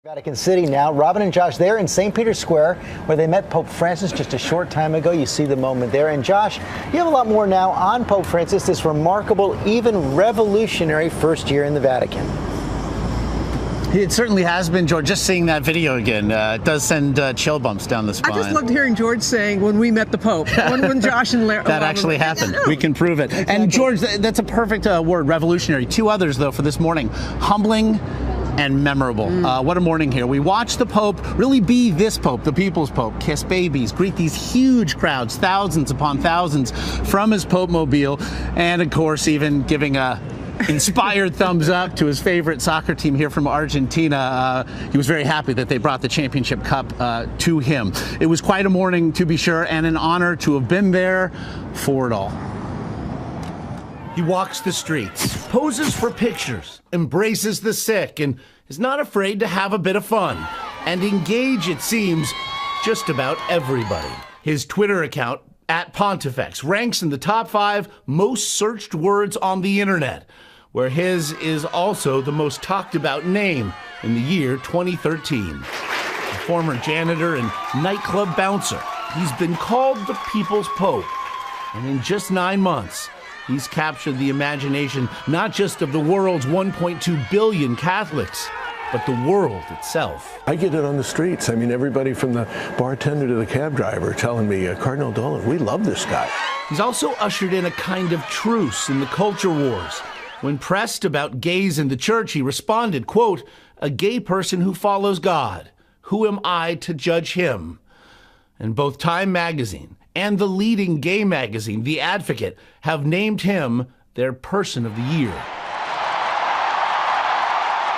Vatican City now. Robin and Josh there in St. Peter's Square, where they met Pope Francis just a short time ago. You see the moment there. And Josh, you have a lot more now on Pope Francis, this remarkable, even revolutionary first year in the Vatican. It certainly has been, George. Just seeing that video again, it does send chill bumps down the spine. I just loved hearing George saying, when we met the Pope, when Josh and Larry... That actually happened. We can prove it. Exactly. And George, that's a perfect word, revolutionary. Two others, though, for this morning. Humbling and memorable. What a morning here. We watched the Pope really be this Pope, the people's Pope, kiss babies, greet these huge crowds, thousands upon thousands from his Pope mobile, and of course even giving a inspired thumbs up to his favorite soccer team here from Argentina. He was very happy that they brought the championship cup to him. It was quite a morning, to be sure, and an honor to have been there for it all. He walks the streets, poses for pictures, embraces the sick, and is not afraid to have a bit of fun and engage, it seems, just about everybody. His Twitter account, @Pontifex, ranks in the top 5 most searched words on the internet, where his is also the most talked about name in the year 2013. A former janitor and nightclub bouncer, he's been called the People's Pope, and in just 9 months, he's captured the imagination not just of the world's 1.2 billion Catholics, but the world itself. I get it on the streets. I mean, everybody from the bartender to the cab driver telling me, Cardinal Dolan, we love this guy. He's also ushered in a kind of truce in the culture wars. When pressed about gays in the church, he responded, quote, "A gay person who follows God, who am I to judge him?" And both Time magazine and the leading gay magazine, The Advocate, have named him their Person of the Year.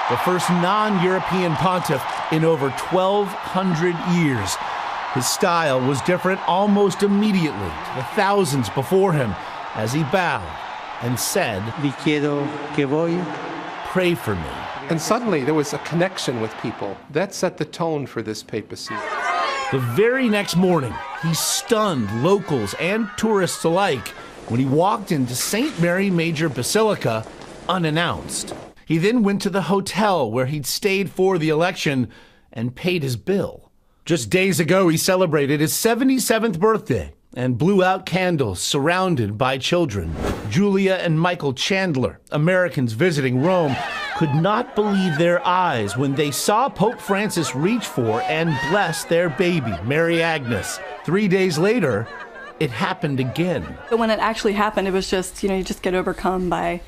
The first non-European pontiff in over 1,200 years. His style was different almost immediately to the thousands before him as he bowed and said, Vi quiero que voy. "Pray for me." And suddenly there was a connection with people. That set the tone for this papacy. The very next morning, he stunned locals and tourists alike when he walked into St. Mary Major Basilica unannounced. He then went to the hotel where he'd stayed for the election and paid his bill. Just days ago, he celebrated his 77th birthday and blew out candles surrounded by children. Julia and Michael Chandler, Americans visiting Rome, could not believe their eyes when they saw Pope Francis reach for and bless their baby, Mary Agnes. 3 days later, it happened again. But when it actually happened, it was just, you just get overcome by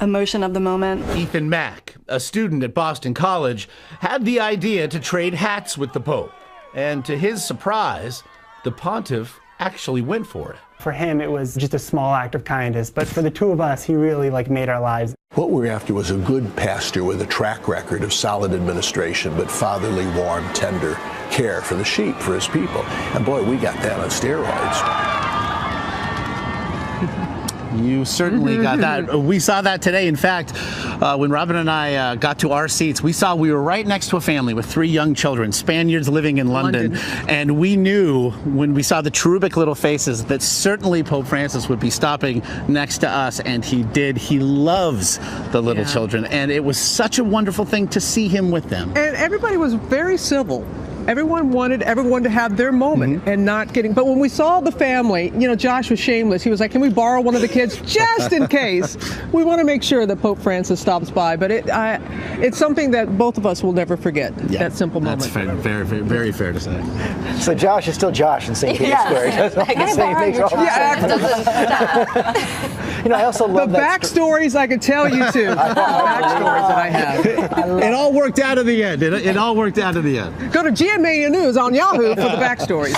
emotion of the moment. Ethan Mack, a student at Boston College, had the idea to trade hats with the Pope. And to his surprise, the pontiff actually went for it. For him, it was just a small act of kindness, but for the two of us, he really made our lives. What we're after was a good pastor with a track record of solid administration, but fatherly, warm, tender care for the sheep, for his people. And boy, we got that on steroids. You certainly got that. We saw that today. In fact, when Robin and I got to our seats, we were right next to a family with 3 young children, Spaniards living in London. And we knew when we saw the cherubic little faces that certainly Pope Francis would be stopping next to us, and he did. He loves the little children, and it was such a wonderful thing to see him with them. And everybody was very civil. Everyone wanted everyone to have their moment and not getting. But when we saw the family, Josh was shameless. He was like, "Can we borrow one of the kids just in case?" We want to make sure that Pope Francis stops by. But it's something that both of us will never forget. That simple moment. That's fair, very, very, very fair to say. So Josh is still Josh in St. Peter's Square. He does all the same things all the time. I also love the backstories I could tell you too. The backstories that I have. It all worked out in the end. It all worked out in the end. Go to GMA News on Yahoo for the backstories.